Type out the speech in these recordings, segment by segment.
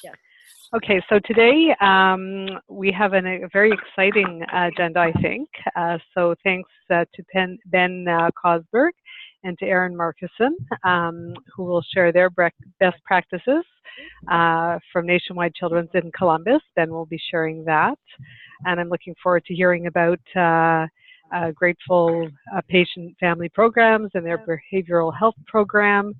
Yes. Okay, so today we have a very exciting agenda, I think. So thanks to Ben Cosberg and to Erin Markuson, who will share their best practices from Nationwide Children's in Columbus. Ben will be sharing that. And I'm looking forward to hearing about Grateful Patient Family Programs and their behavioral health program.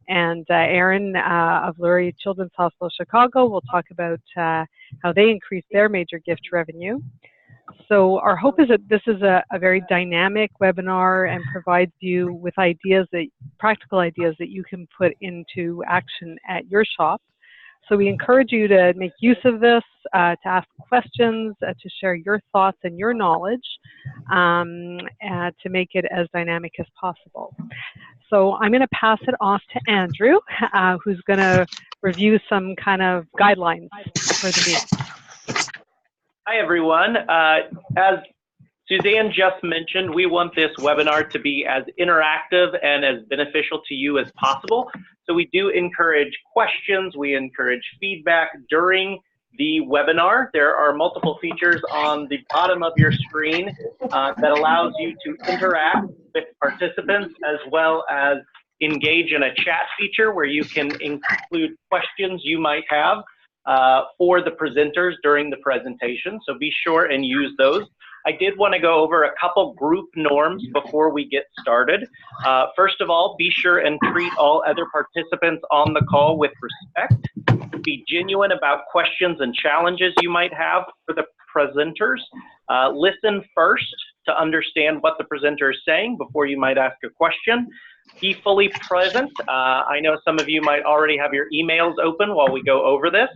And Erin of Lurie Children's Hospital Chicago will talk about how they increase their major gift revenue. So our hope is that this is a very dynamic webinar and provides you with practical ideas that you can put into action at your shop. So we encourage you to make use of this, to ask questions, to share your thoughts and your knowledge, to make it as dynamic as possible. So I'm going to pass it off to Andrew, who's going to review some kind of guidelines for the meeting. Hi, everyone. As Suzanne just mentioned, we want this webinar to be as interactive and as beneficial to you as possible. So we do encourage questions. We encourage feedback during the webinar. There are multiple features on the bottom of your screen that allows you to interact with participants, as well as engage in a chat feature where you can include questions you might have for the presenters during the presentation. So be sure and use those. I did want to go over a couple group norms before we get started. First of all, be sure and treat all other participants on the call with respect. Be genuine about questions and challenges you might have for the presenters. Listen first to understand what the presenter is saying before you might ask a question. Be fully present. I know some of you might already have your emails open while we go over this.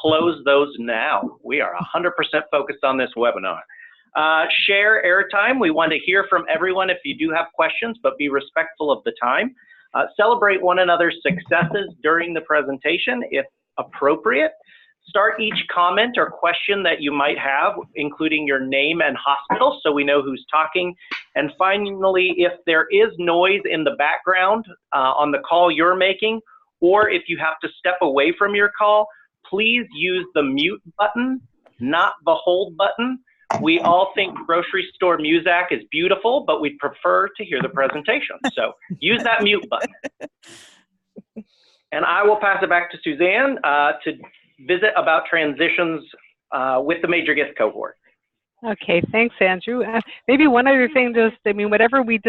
Close those now. We are 100% focused on this webinar. Share airtime. We want to hear from everyone if you do have questions, but be respectful of the time. Celebrate one another's successes during the presentation if appropriate. Start each comment or question that you might have, including your name and hospital, so we know who's talking. And finally, if there is noise in the background on the call you're making, or if you have to step away from your call, please use the mute button, not the hold button. We all think grocery store music is beautiful, but we'd prefer to hear the presentation. So use that mute button. And I will pass it back to Suzanne to visit about transitions with the major gift cohort. Okay, thanks, Andrew. Maybe one other thing, whatever we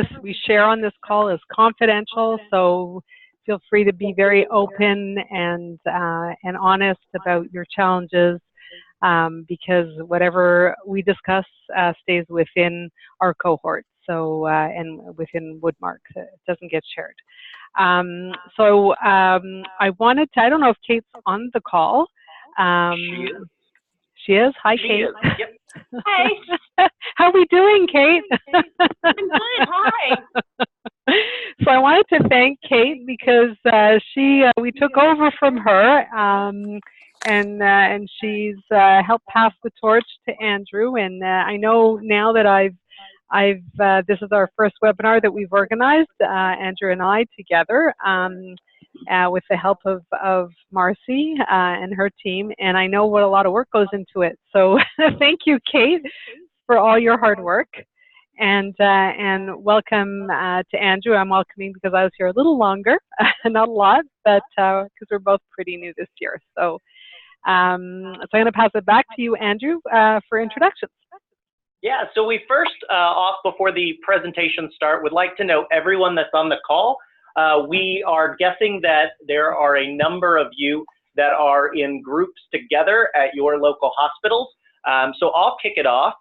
share on this call is confidential, so feel free to be very open and honest about your challenges, because whatever we discuss stays within our cohort, so and within Woodmark, it doesn't get shared. I wanted to, I don't know if Kate's on the call. She is. Hi, Kate. Yep. Hi. How are we doing, Kate? I'm good. Hi. So I wanted to thank Kate because we took over from her, and she's helped pass the torch to Andrew. And I know now that this is our first webinar that we've organized, Andrew and I together, with the help of Marcy and her team. And I know what a lot of work goes into it. So thank you, Kate, for all your hard work. And welcome to Andrew. I'm welcoming because I was here a little longer, not a lot, but because we're both pretty new this year. So, I'm going to pass it back to you, Andrew, for introductions. Yeah, so we first off, before the presentation start, would like to know everyone that's on the call. We are guessing that there are a number of you that are in groups together at your local hospitals. So I'll kick it off.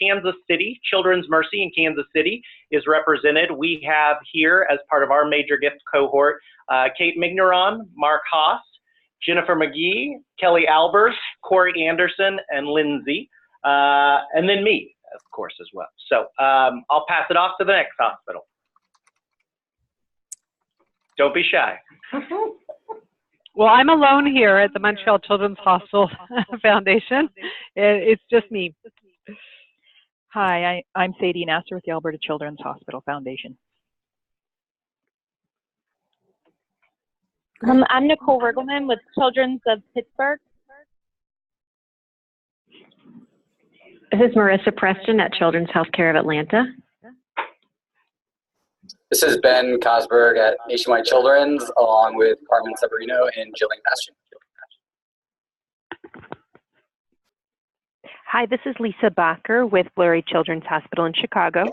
Kansas City, Children's Mercy in Kansas City is represented. We have here as part of our major gift cohort, Kate Migneron, Mark Haas, Jennifer McGee, Kelly Albers, Corey Anderson, and Lindsay, and then me, of course, as well. So I'll pass it off to the next hospital. Don't be shy. Well, I'm alone here at the Montreal Children's Hospital Foundation. It's just me. Hi, I'm Sadie Nasser with the Alberta Children's Hospital Foundation. I'm Nicole Riggleman with Children's of Pittsburgh. This is Marissa Preston at Children's Healthcare of Atlanta. This is Ben Cosberg at Nationwide Children's, along with Carmen Severino and Jillian Bastian. Hi, this is Lisa Bacher with Lurie Children's Hospital in Chicago.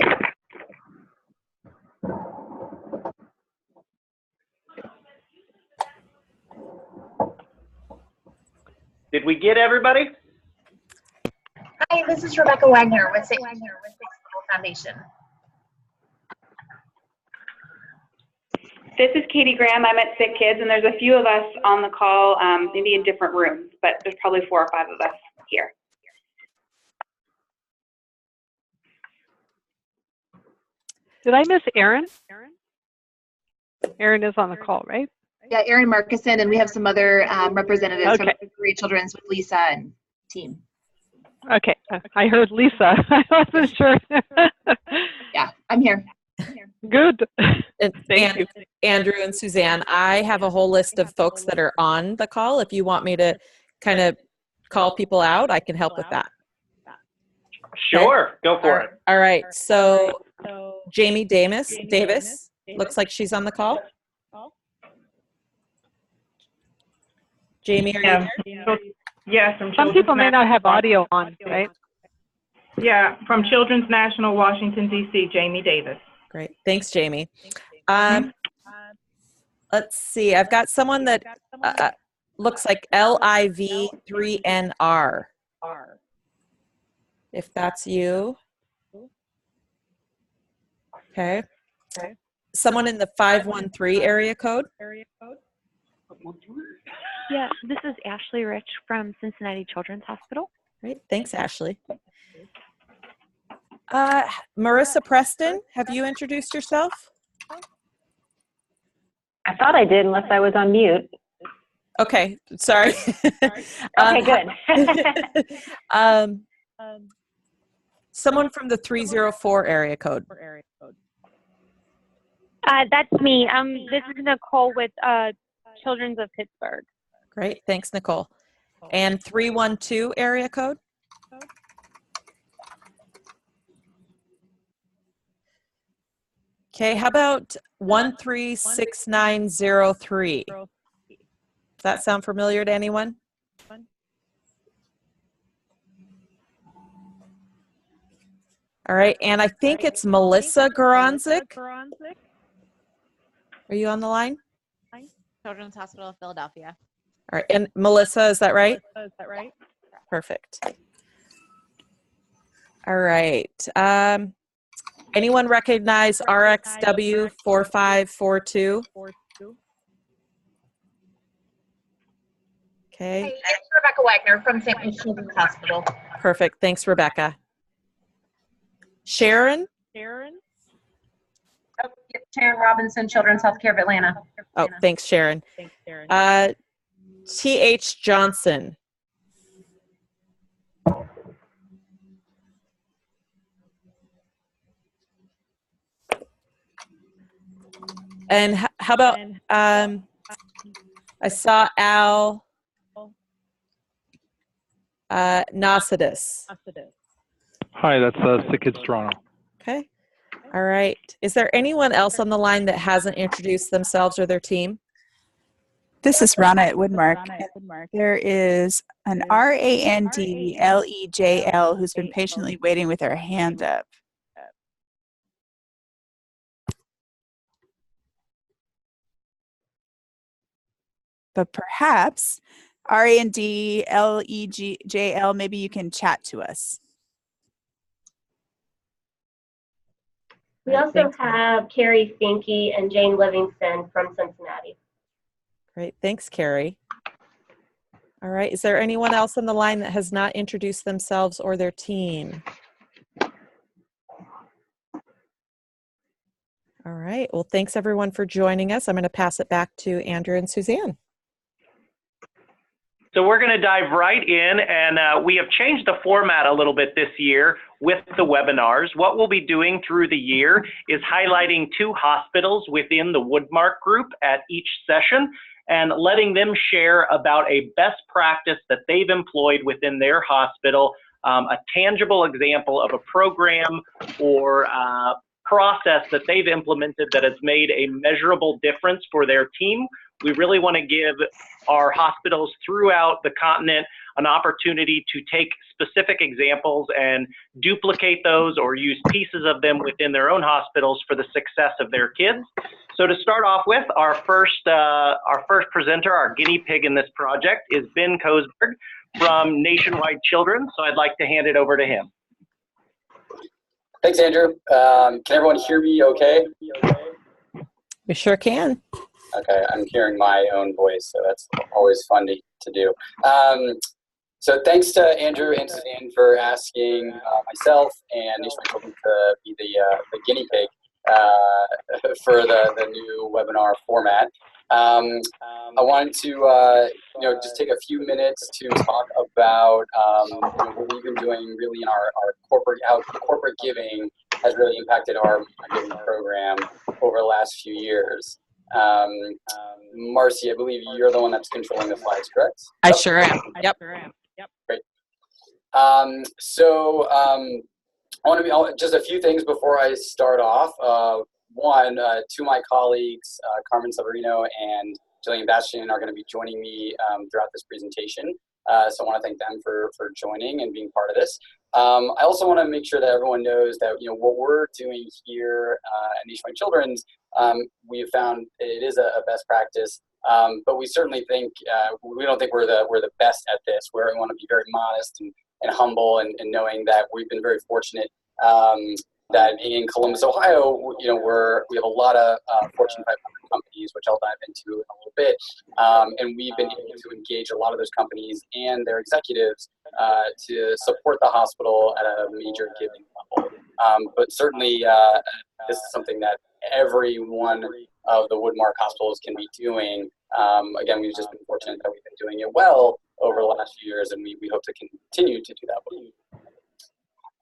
Did we get everybody? Hi, this is Rebecca Wagner with St. Foundation. This is Katie Graham. I'm at Sick Kids, and there's a few of us on the call, maybe in different rooms, but there's probably 4 or 5 of us here. Did I miss Erin? Erin is on the call, right? Yeah, Erin Markuson, and we have some other representatives from Lurie Children's with Lisa and team. Okay, I heard Lisa. I wasn't sure. Yeah, I'm here. Good. Thank you. Andrew and Suzanne, I have a whole list of folks that are on the call. If you want me to kind of call people out, I can help with that. Sure, okay. Go for it. All right, so Jamie Davis, looks like she's on the call. Jamie, are you there? Yes. Some people may not have audio on, right? Yeah, from Children's National, Washington, D.C., Jamie Davis. Great. Thanks, Jamie. Let's see. I've got someone that looks like LIV3NR. If that's you. Okay. Someone in the 513 area code. Yeah, this is Ashley Rich from Cincinnati Children's Hospital. Great. Thanks, Ashley. Marissa Preston, have you introduced yourself? I thought I did, unless I was on mute. Okay, sorry. Okay, good. Someone from the 304 area code. That's me. This is Nicole with Children's of Pittsburgh. Great, thanks, Nicole. And 312 area code? Okay, how about 136903? Does that sound familiar to anyone? All right, and I think it's Melissa Goranzik. Are you on the line? Children's Hospital of Philadelphia. All right, and Melissa, is that right? Perfect. All right. Anyone recognize RXW 4542? Okay. Hey, it's Rebecca Wagner from St. Louis Children's Hospital. Perfect. Thanks, Rebecca. Sharon? Oh, yep, Sharon Robinson, Children's Healthcare of Atlanta. Oh, thanks, Sharon. T.H. Johnson. And how about, I saw Al Nasidis. Hi, that's Sick Kids Toronto. Okay. All right. Is there anyone else on the line that hasn't introduced themselves or their team? This is Rana at Woodmark. There is an RANDLEJL who's been patiently waiting with her hand up. But perhaps RANDLEJL, maybe you can chat to us. We also have Carrie Finke and Jane Livingston from Cincinnati. Great. Thanks, Carrie. All right. Is there anyone else on the line that has not introduced themselves or their team? All right. Well, thanks everyone for joining us. I'm going to pass it back to Andrew and Suzanne. So we're going to dive right in, and we have changed the format a little bit this year with the webinars. What we'll be doing through the year is highlighting 2 hospitals within the Woodmark group at each session, and letting them share about a best practice that they've employed within their hospital, a tangible example of a program or process that they've implemented that has made a measurable difference for their team. We really want to give our hospitals throughout the continent an opportunity to take specific examples and duplicate those or use pieces of them within their own hospitals for the success of their kids. So to start off with, our first presenter, our guinea pig in this project, is Ben Kosberg from Nationwide Children. So I'd like to hand it over to him. Thanks, Andrew. Can everyone hear me okay? We sure can. Okay, I'm hearing my own voice, so that's always fun to do. So thanks to Andrew and Suzanne for asking myself and Nationwide Children to be the guinea pig for the new webinar format. I wanted to just take a few minutes to talk about what we've been doing really in our how corporate giving has really impacted our giving program over the last few years. Marcy, I believe you're the one that's controlling the slides, correct? I sure am. Yep. Great. So I want to be just a few things before I start off. One, two of my colleagues, Carmen Severino and Jillian Bastian, are going to be joining me throughout this presentation. So I want to thank them for joining and being part of this. I also want to make sure that everyone knows that what we're doing here at Nationwide Children's, we have found it is a best practice, but we certainly think we don't think we're the best at this. We want to be very modest and humble, and knowing that we've been very fortunate that in Columbus, Ohio, we have a lot of Fortune 500 companies, which I'll dive into in a little bit, and we've been able to engage a lot of those companies and their executives to support the hospital at a major giving level. But certainly, this is something that every one of the Woodmark hospitals can be doing. Again, we've just been fortunate that we've been doing it well over the last few years, and we hope to continue to do that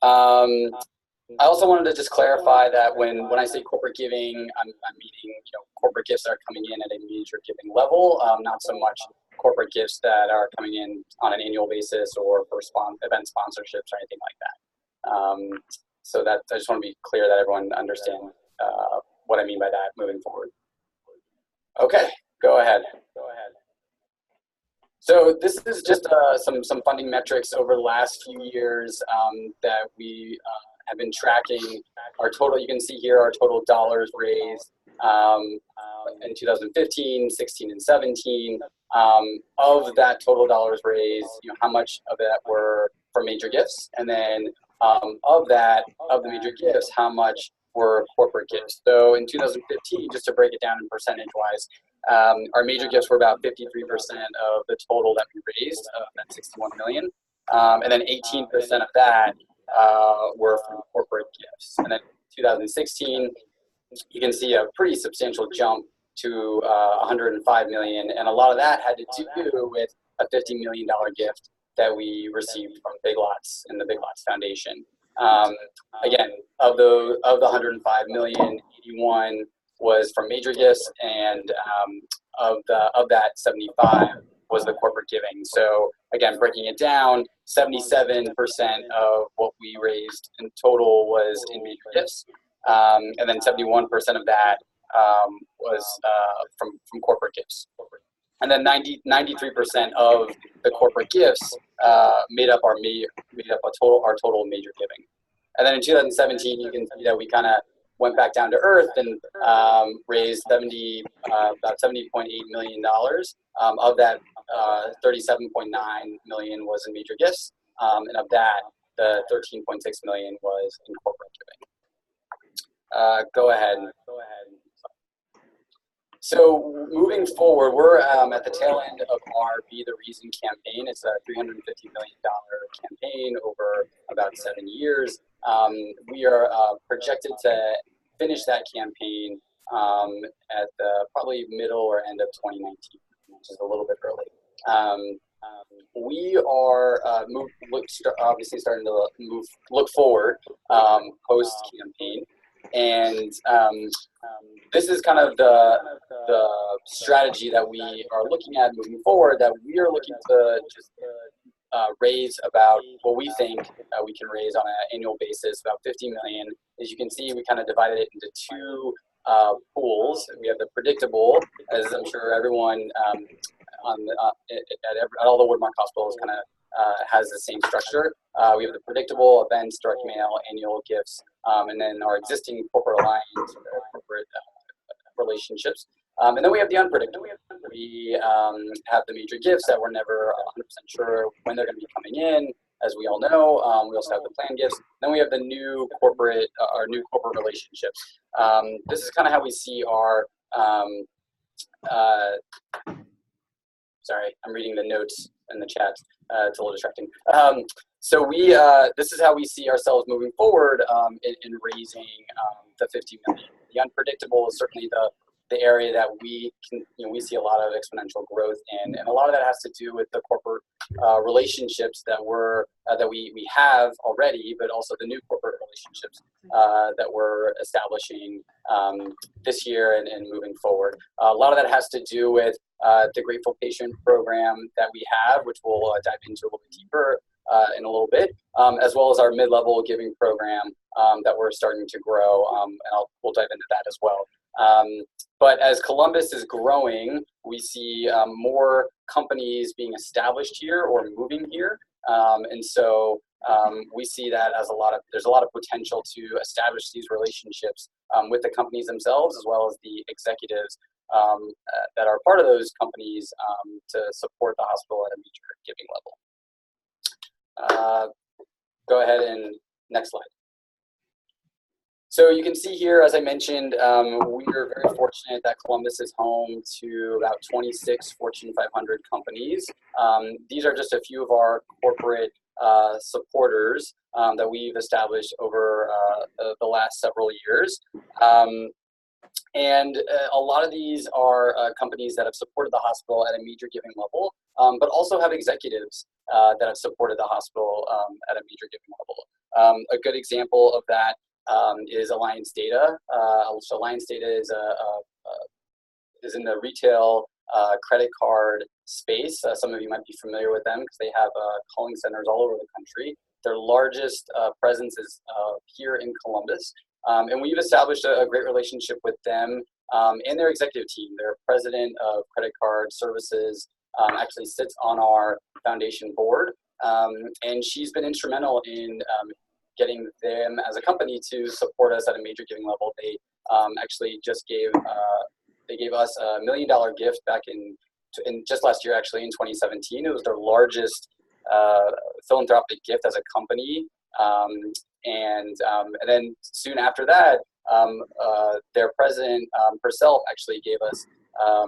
well. I also wanted to just clarify that when I say corporate giving, I'm meaning corporate gifts that are coming in at a major giving level, not so much corporate gifts that are coming in on an annual basis or for event sponsorships or anything like that. So that I just want to be clear that everyone understands what I mean by that moving forward. Okay, go ahead. So this is just some funding metrics over the last few years that we have been tracking. Our total, you can see here, our total dollars raised in 2015, 16, and 17. Of that total dollars raised, how much of that were for major gifts, and then of the major gifts, how much were corporate gifts. So in 2015, just to break it down in percentage-wise, our major gifts were about 53% of the total that we raised, that 61 million, and then 18% of that were from corporate gifts. And then 2016, you can see a pretty substantial jump to 105 million, and a lot of that had to do with a $50 million gift that we received from Big Lots and the Big Lots Foundation. Again, of the 105 million, 81 was from major gifts, and of that 75 was the corporate giving. So again, breaking it down, 77% of what we raised in total was in major gifts, and then 71% of that was from corporate gifts. And then 93% of the corporate gifts made up our total major giving. And then in 2017, you can see that we kind of went back down to earth and raised about $70.8 million. Of that, 37.9 million was in major gifts, and of that, the 13.6 million was in corporate giving. Go ahead. So moving forward, we're at the tail end of our Be the Reason campaign. It's a $350 million campaign over about 7 years. We are projected to finish that campaign at the probably middle or end of 2019, which is a little bit early. We are obviously starting to look forward post-campaign. And this is kind of the strategy that we are looking at moving forward, that we are looking to just raise about what we think we can raise on an annual basis, about 50 million. As you can see, we kind of divided it into two pools. We have the predictable, as I'm sure everyone at all the Woodmark hospitals kind of has the same structure. We have the predictable events, direct mail, annual gifts, and then our existing corporate alliance, corporate relationships. And then we have the unpredictable. We have the major gifts that we're never 100% sure when they're going to be coming in, as we all know. We also have the planned gifts. Then we have the new corporate relationships. This is kind of how we see our. Sorry, I'm reading the notes in the chat. It's a little distracting. So this is how we see ourselves moving forward in raising the 50 million. The unpredictable is certainly the area that we see a lot of exponential growth in, and a lot of that has to do with the corporate relationships that we have already, but also the new corporate relationships that we're establishing this year and moving forward. A lot of that has to do with the Grateful Patient program that we have, which we'll dive into a little bit deeper in a little bit, as well as our mid-level giving program that we're starting to grow, and we'll dive into that as well. But as Columbus is growing, we see more companies being established here or moving here, and so we see that as there's a lot of potential to establish these relationships with the companies themselves, as well as the executives that are part of those companies to support the hospital at a major giving level. Go ahead and next slide. So you can see here, as I mentioned, we are very fortunate that Columbus is home to about 26 Fortune 500 companies. These are just a few of our corporate supporters that we've established over the last several years. And a lot of these are companies that have supported the hospital at a major giving level, but also have executives that have supported the hospital at a major giving level. A good example of that is Alliance Data. So Alliance Data is in the retail credit card space. Some of you might be familiar with them because they have calling centers all over the country. Their largest presence is here in Columbus. And we've established a great relationship with them and their executive team. Their president of credit card services actually sits on our foundation board. And she's been instrumental in getting them as a company to support us at a major giving level. They actually just gave us $1 million gift back in just last year, actually in 2017. It was their largest philanthropic gift as a company. And then soon after that, their president herself actually gave us a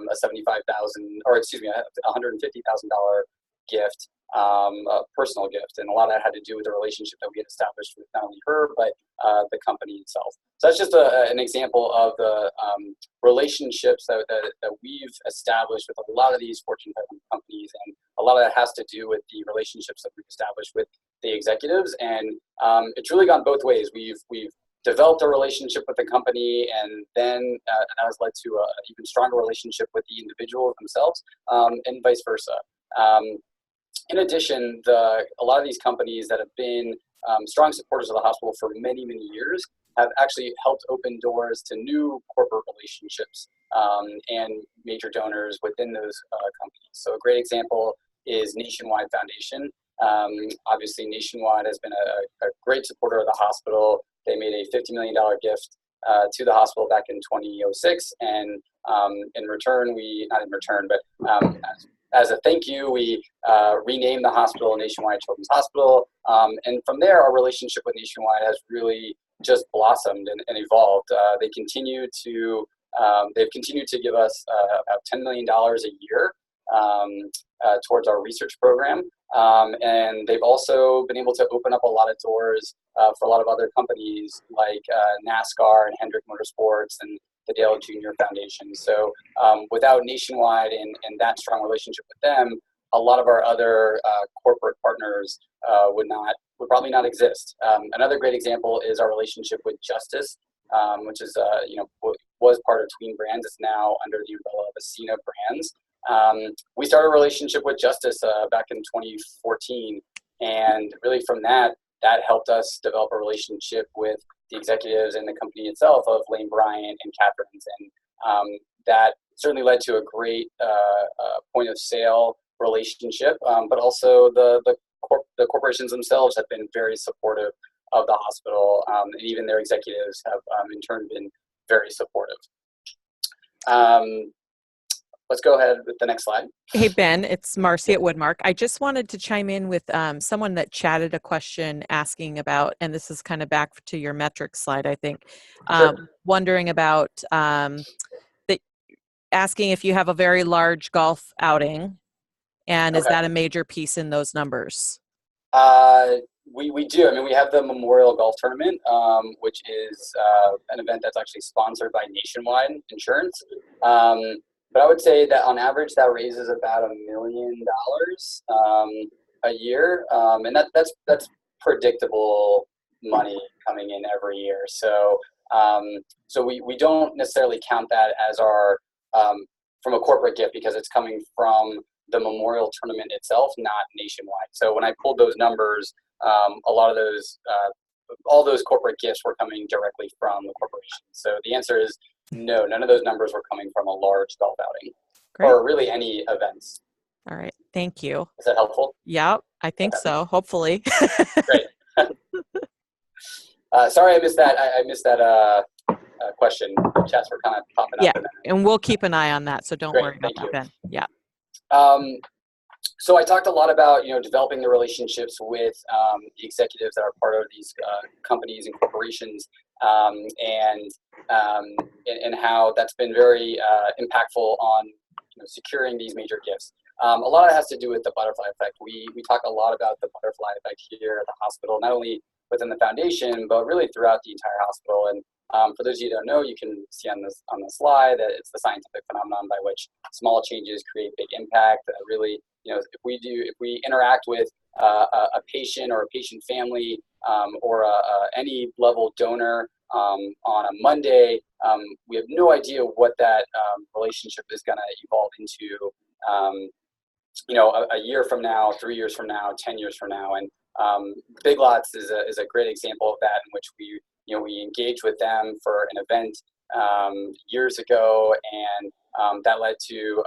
$150,000 gift, a personal gift, and a lot of that had to do with the relationship that we had established with not only her but the company itself. So that's just an example of the relationships that we've established with a lot of these Fortune 500 companies, and a lot of that has to do with the relationships that we've established with the executives, and it's really gone both ways. We've developed a relationship with the company, and then that has led to an even stronger relationship with the individuals themselves, and vice versa. In addition, a lot of these companies that have been strong supporters of the hospital for many, many years have actually helped open doors to new corporate relationships and major donors within those companies. So a great example is Nationwide Foundation. Obviously, Nationwide has been a great supporter of the hospital. They made a $50 million gift to the hospital back in 2006, and in return, as a thank you, we renamed the hospital Nationwide Children's Hospital, and from there, our relationship with Nationwide has really just blossomed and evolved. They've continued to give us about $10 million a year towards our research program, and they've also been able to open up a lot of doors for a lot of other companies like NASCAR and Hendrick Motorsports and the Dale Jr. Foundation. So without Nationwide and that strong relationship with them, a lot of our other corporate partners would probably not exist. Another great example is our relationship with Justice. which is was part of Tween Brands. It's now under the umbrella of Ascena Brands. We started a relationship with Justice back in 2014, and really from that helped us develop a relationship with the executives and the company itself of Lane Bryant and Catherine's, and that certainly led to a great point of sale relationship, but also the corporations themselves have been very supportive of the hospital, and even their executives have in turn been very supportive. Let's go ahead with the next slide. Hey, Ben, it's Marcy at Woodmark. I just wanted to chime in with someone that chatted a question asking about, and this is kind of back to your metrics slide, I think, wondering about asking if you have a very large golf outing, and is that a major piece in those numbers? We do. I mean, we have the Memorial Golf Tournament, which is an event that's actually sponsored by Nationwide Insurance. But I would say that on average, that raises about $1 million a year, and that's predictable money coming in every year. So we don't necessarily count that as our from a corporate gift because it's coming from the Memorial Tournament itself, not Nationwide. So when I pulled those numbers, a lot of those, all those corporate gifts were coming directly from the corporation. So the answer is no, none of those numbers were coming from a large golf outing. Great. Or really any events. All right, thank you. Is that helpful? Yeah, I think so, hopefully. Great. Sorry I missed that. I missed that question. The chats were kind of popping up. Yeah, and we'll keep an eye on that, so don't worry about that, Ben. Yeah. So I talked a lot about developing the relationships with the executives that are part of these companies and corporations, and how that's been very impactful on securing these major gifts. A lot of it has to do with the butterfly effect. We talk a lot about the butterfly effect here at the hospital, not only within the foundation, but really throughout the entire hospital. And for those of you who don't know, you can see on the slide that it's the scientific phenomenon by which small changes create big impact. Really, if we interact with a patient or a patient family or any level donor on a Monday, we have no idea what that relationship is going to evolve into. A year from now, 3 years from now, 10 years from now, and Big Lots is a great example of that, in which we engaged with them for an event years ago, and that led to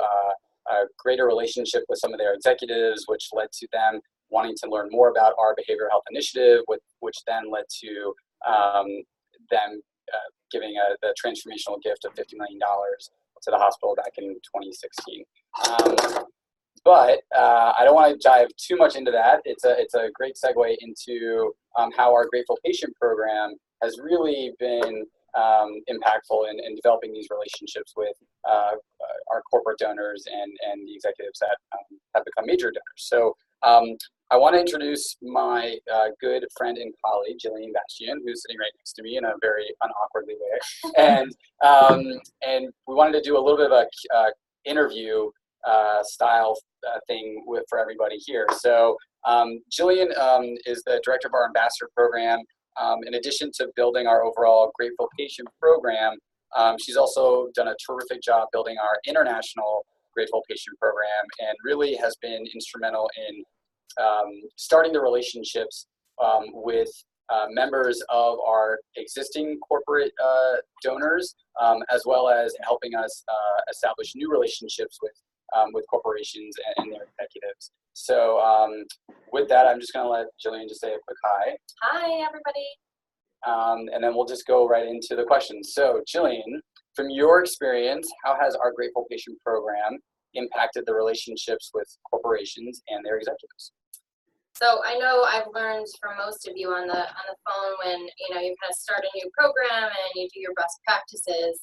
a greater relationship with some of their executives, which led to them wanting to learn more about our behavioral health initiative, which then led to them giving the transformational gift of $50 million to the hospital back in 2016. But I don't want to dive too much into that. It's a great segue into how our Grateful Patient program has really been impactful in developing these relationships with our corporate donors and the executives that have become major donors. So I want to introduce my good friend and colleague, Jillian Bastian, who's sitting right next to me in a very unawkwardly way. And we wanted to do a little bit of a interview style thing for everybody here. So Jillian is the director of our ambassador program. In addition to building our overall Grateful Patient program, she's also done a terrific job building our international Grateful Patient program, and really has been instrumental in starting the relationships with members of our existing corporate donors, as well as helping us establish new relationships with corporations and their executives. So with that, I'm just going to let Jillian just say a quick hi. Hi, everybody. And then we'll just go right into the questions. So Jillian, from your experience, how has our Grateful Patient program impacted the relationships with corporations and their executives? So I know I've learned from most of you on the phone when you kind of start a new program and you do your best practices.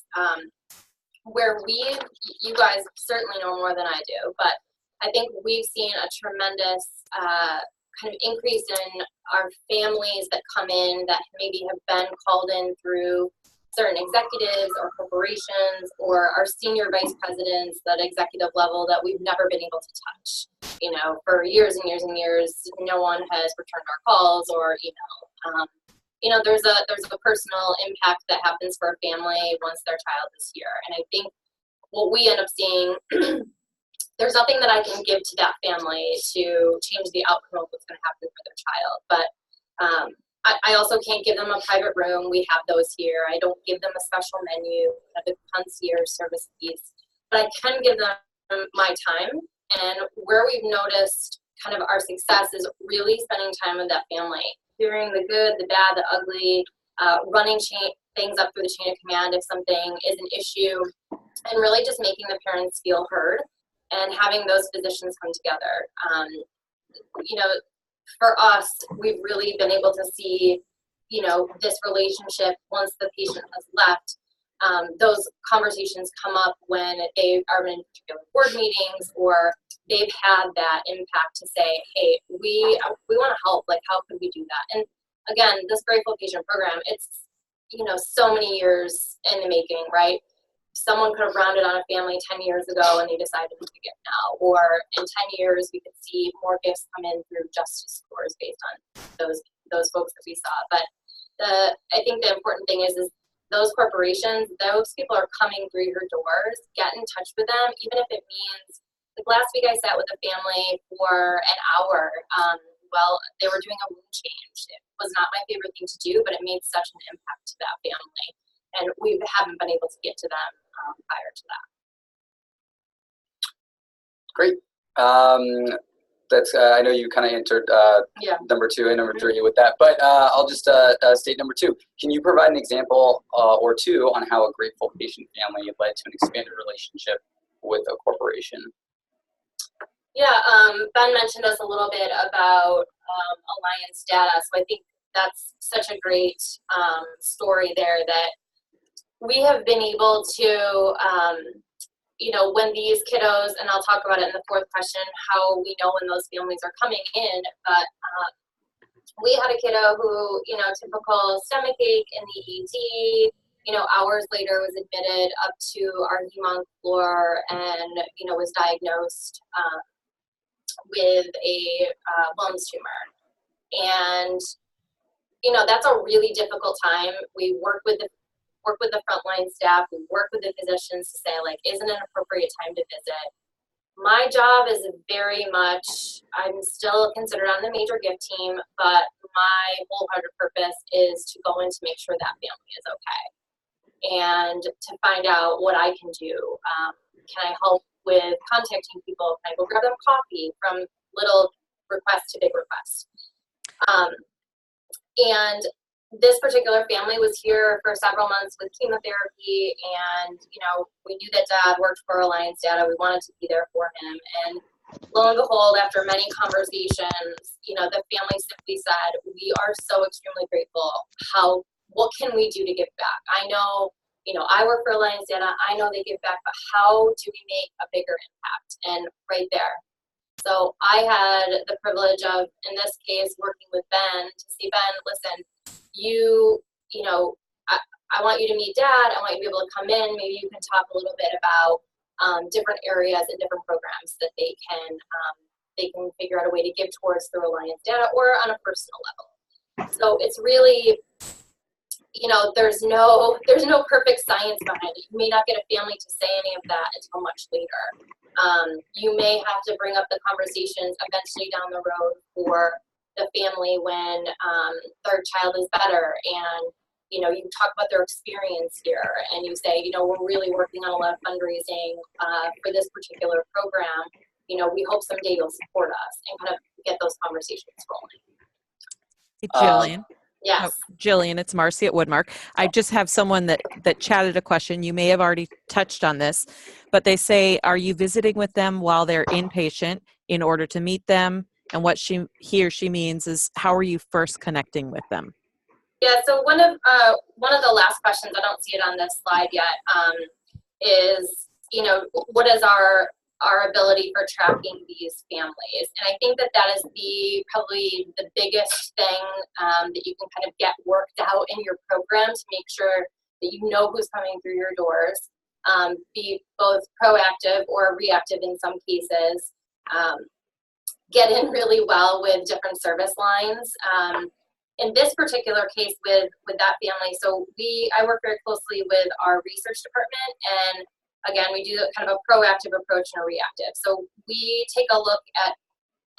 Where you guys certainly know more than I do, but I think we've seen a tremendous kind of increase in our families that come in that maybe have been called in through certain executives or corporations, or our senior vice presidents, that executive level that we've never been able to touch. For years and years and years, no one has returned our calls or email. there's a personal impact that happens for a family once their child is here. And I think what we end up seeing, there's nothing that I can give to that family to change the outcome of what's going to happen for their child. But I also can't give them a private room. We have those here. I don't give them a special menu, the concierge service piece. But I can give them my time. And where we've noticed kind of our success is really spending time with that family, hearing the good, the bad, the ugly, running things up through the chain of command if something is an issue, and really just making the parents feel heard and having those physicians come together. For us, we've really been able to see, this relationship once the patient has left. Those conversations come up when they are in particular board meetings, or they've had that impact to say, hey, we want to help. Like, how could we do that? And again, this Grateful Patient Program, it's, so many years in the making, right? Someone could have rounded on a family 10 years ago and they decided to give it now. Or in 10 years, we could see more gifts come in through justice scores based on those folks that we saw. But I think the important thing is those corporations, those people are coming through your doors. Get in touch with them, even if it means, like last week I sat with a family for an hour. They were doing a wound change. It was not my favorite thing to do, but it made such an impact to that family. And we haven't been able to get to them prior to that. Great. That's I know you kind of entered number 2 and number 3 with that, but I'll just state number 2. Can you provide an example or two on how a grateful patient family led to an expanded relationship with a corporation? Yeah, Ben mentioned us a little bit about Alliance data, so I think that's such a great story there that we have been able to, when these kiddos, and I'll talk about it in the 4th question, how we know when those families are coming in, but we had a kiddo who, typical stomach ache in the ED, hours later was admitted up to our hem-onc floor and, was diagnosed with a Wilms tumor. And, that's a really difficult time. We work with the frontline staff, we work with the physicians to say, like, isn't it an appropriate time to visit? My job is very much, I'm still considered on the major gift team, but my wholehearted purpose is to go in to make sure that family is okay. And to find out what I can do. Can I help with contacting people? Can I go grab them coffee, from little requests to big requests? And this particular family was here for several months with chemotherapy, and we knew that Dad worked for Alliance Data. We wanted to be there for him, and lo and behold, after many conversations, the family simply said, "We are so extremely grateful. What can we do to give back? I know, I work for Alliance Data. I know they give back, but how do we make a bigger impact?" And right there. So I had the privilege of, in this case, working with Ben to see, Ben, listen, I want you to meet Dad. I want you to be able to come in. Maybe you can talk a little bit about different areas and different programs that they can figure out a way to give towards through Alliance Data or on a personal level. So it's really, there's no perfect science behind it. You may not get a family to say any of that until much later. You may have to bring up the conversations eventually down the road for the family when their child is better, and you talk about their experience here, and you say, we're really working on a lot of fundraising for this particular program. We hope someday you'll support us, and kind of get those conversations rolling. Hey, Jillian. Yes. Oh, Jillian, it's Marcy at Woodmark. I just have someone that chatted a question. You may have already touched on this, but they say, are you visiting with them while they're inpatient in order to meet them? And what he or she means is, how are you first connecting with them? Yeah, so one of the last questions, I don't see it on this slide yet, is, what is our ability for tracking these families? And I think that is probably the biggest thing that you can kind of get worked out in your program to make sure that you know who's coming through your doors, be both proactive or reactive in some cases, get in really well with different service lines. in this particular case with that family, so I work very closely with our research department, and again, we do kind of a proactive approach and a reactive. So we take a look at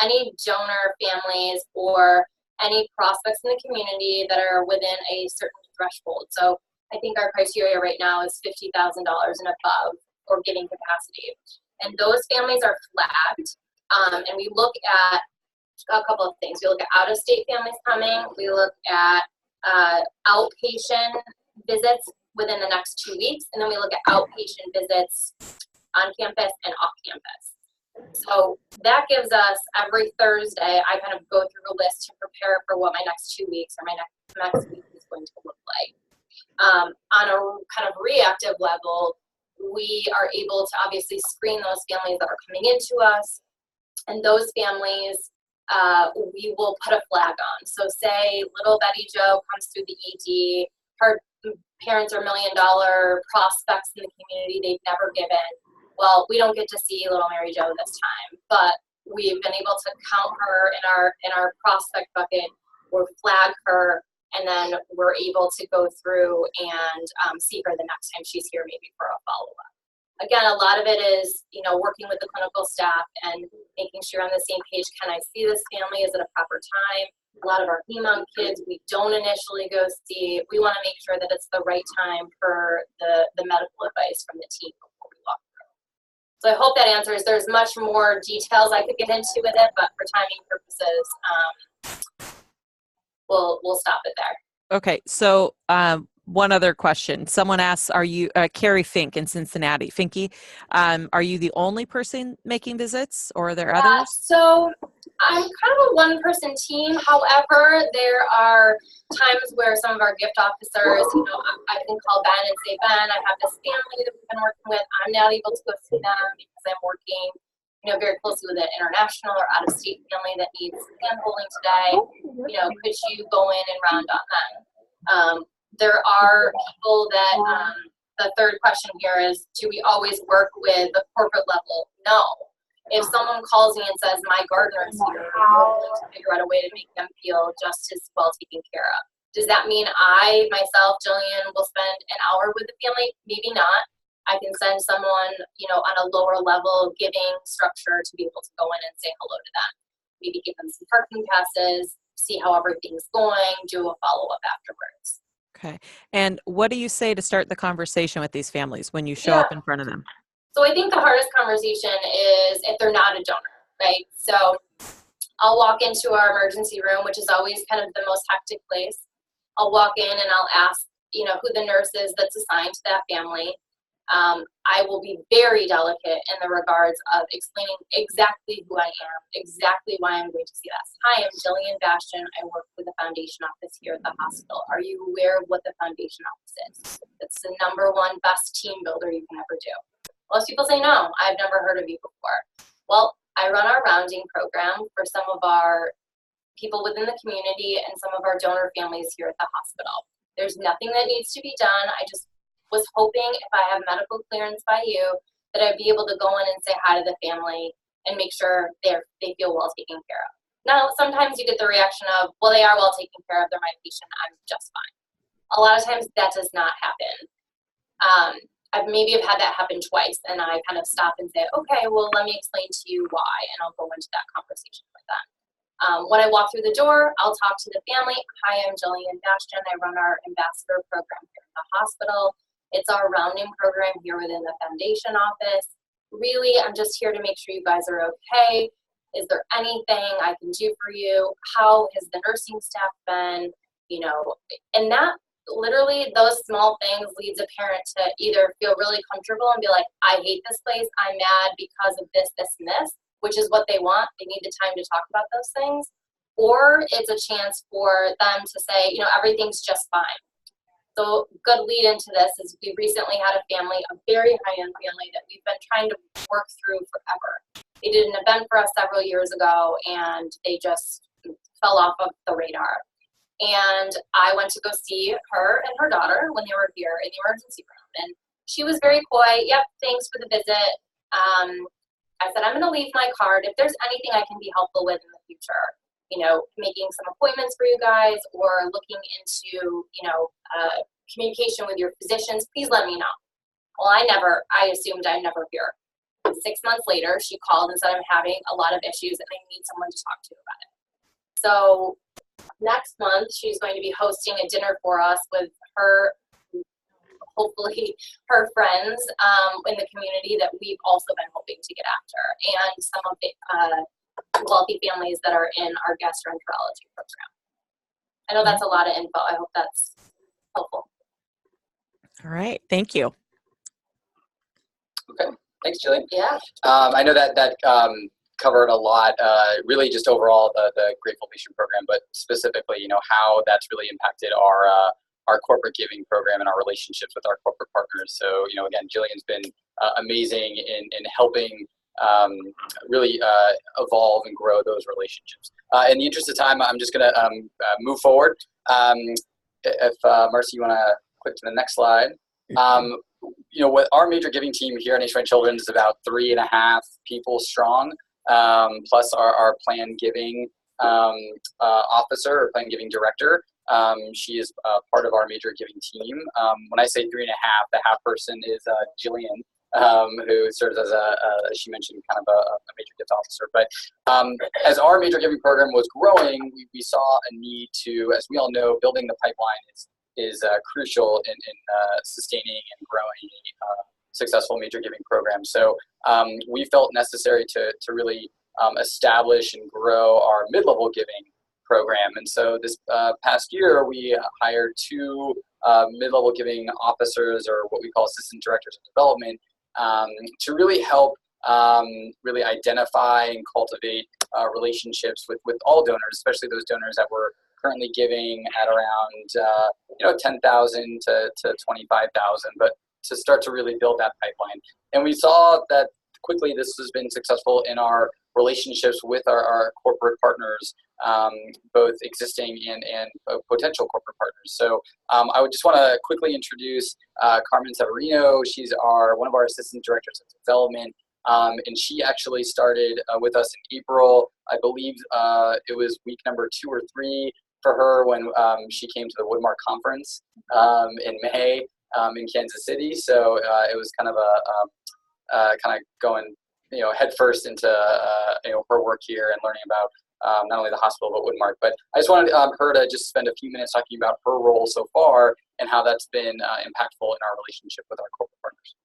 any donor families or any prospects in the community that are within a certain threshold. So I think our criteria right now is $50,000 and above or giving capacity. And those families are flagged. And we look at a couple of things. We look at out-of-state families coming. We look at outpatient visits within the next 2 weeks. And then we look at outpatient visits on campus and off campus. So that gives us every Thursday, I kind of go through a list to prepare for what my next 2 weeks or my next week is going to look like. On a kind of reactive level, we are able to obviously screen those families that are coming into us, and those families we will put a flag on. So say little Betty Jo comes through the ED, her parents are $1 million prospects in the community they've never given. Well, we don't get to see little Mary Jo this time, but we've been able to count her in our prospect bucket or flag her, and then we're able to go through and see her the next time she's here, maybe for a follow-up. Again, a lot of it is, working with the clinical staff and making sure on the same page. Can I see this family? Is it a proper time? A lot of our HEMONC kids, we don't initially go see. We want to make sure that it's the right time for the medical advice from the team before we walk through. So I hope that answers. There's much more details I could get into with it, but for timing purposes, we'll stop it there. Okay, so one other question. Someone asks, are you, Carrie Fink in Cincinnati, Finky, are you the only person making visits, or are there others? So I'm kind of a one-person team. However, there are times where some of our gift officers, I can call Ben and say, Ben, I have this family that we've been working with. I'm not able to go see them because I'm working very closely with an international or out-of-state family that needs hand-holding today. Could you go in and round on them? There are people that, the third question here is, do we always work with the corporate level? No. If someone calls me and says, my gardener is here, we're going to figure out a way to make them feel just as well taken care of. Does that mean I, myself, Jillian, will spend an hour with the family? Maybe not. I can send someone, on a lower level giving structure to be able to go in and say hello to them. Maybe give them some parking passes, see how everything's going, do a follow-up afterwards. Okay. And what do you say to start the conversation with these families when you show up in front of them? So I think the hardest conversation is if they're not a donor, right? So I'll walk into our emergency room, which is always kind of the most hectic place. I'll walk in and I'll ask, who the nurse is that's assigned to that family. I will be very delicate in the regards of explaining exactly who I am, exactly why I'm going to see us. Hi, I'm Jillian Bastian. I work with the foundation office here at the hospital. Are you aware of what the foundation office is? It's the #1 best team builder you can ever do. Most people say, no, I've never heard of you before. Well, I run our rounding program for some of our people within the community and some of our donor families here at the hospital. There's nothing that needs to be done. I just was hoping if I have medical clearance by you that I'd be able to go in and say hi to the family and make sure they feel well taken care of. Now, sometimes you get the reaction of, well, they are well taken care of. They're my patient. I'm just fine. A lot of times that does not happen. I've had that happen twice, and I kind of stop and say, okay, well, let me explain to you why, and I'll go into that conversation with them. When I walk through the door, I'll talk to the family. Hi, I'm Jillian Bastian. I run our ambassador program here at the hospital. It's our rounding program here within the foundation office. Really, I'm just here to make sure you guys are okay. Is there anything I can do for you? How has the nursing staff been? And that literally, those small things leads a parent to either feel really comfortable and be like, I hate this place. I'm mad because of this, this, and this, which is what they want. They need the time to talk about those things. Or it's a chance for them to say, everything's just fine. So good lead into this is we recently had a family, a very high-end family that we've been trying to work through forever. They did an event for us several years ago, and they just fell off of the radar. And I went to go see her and her daughter when they were here in the emergency room. And she was very coy. Yep, thanks for the visit. I said, I'm going to leave my card. If there's anything I can be helpful with in the future, making some appointments for you guys or looking into, communication with your physicians, please let me know. Well, I assumed I'd never hear. 6 months later, she called and said, I'm having a lot of issues and I need someone to talk to about it. So next month, she's going to be hosting a dinner for us with her, hopefully her friends in the community that we've also been hoping to get after, and some of the wealthy families that are in our gastroenterology program. I know that's a lot of info. I hope that's helpful. All right, thank you. Okay, thanks, Jillian. Yeah. I know that covered a lot, really just overall the Grateful Patient program, but specifically, how that's really impacted our corporate giving program and our relationships with our corporate partners. So, again, Jillian's been amazing in helping really evolve and grow those relationships. In the interest of time, I'm just going to move forward. If Marcy, you want to click to the next slide. What our major giving team here at Nationwide Children's is about 3.5 people strong, plus our plan giving officer or plan giving director. She is part of our major giving team. When I say 3.5, the half person is Jillian, who serves as as she mentioned, kind of a major gift officer. But as our major giving program was growing, we saw a need to, as we all know, building the pipeline is crucial in sustaining and growing a successful major giving program. So we felt necessary to really establish and grow our mid-level giving program. And so this past year, we hired 2 mid-level giving officers, or what we call assistant directors of development, to really help really identify and cultivate relationships with all donors, especially those donors that were currently giving at around 10,000 to 25,000, but to start to really build that pipeline. And we saw that quickly this has been successful in our relationships with our corporate partners, both existing and potential corporate partners. So I would just want to quickly introduce Carmen Severino. She's one of our assistant directors of development. And she actually started with us in April. I believe it was week number 2 or 3 for her when she came to the Woodmark conference in May in Kansas City. So it was kind of kind of going head first into her work here and learning about not only the hospital but Woodmark. But I just wanted her to just spend a few minutes talking about her role so far and how that's been impactful in our relationship with our corporate partners.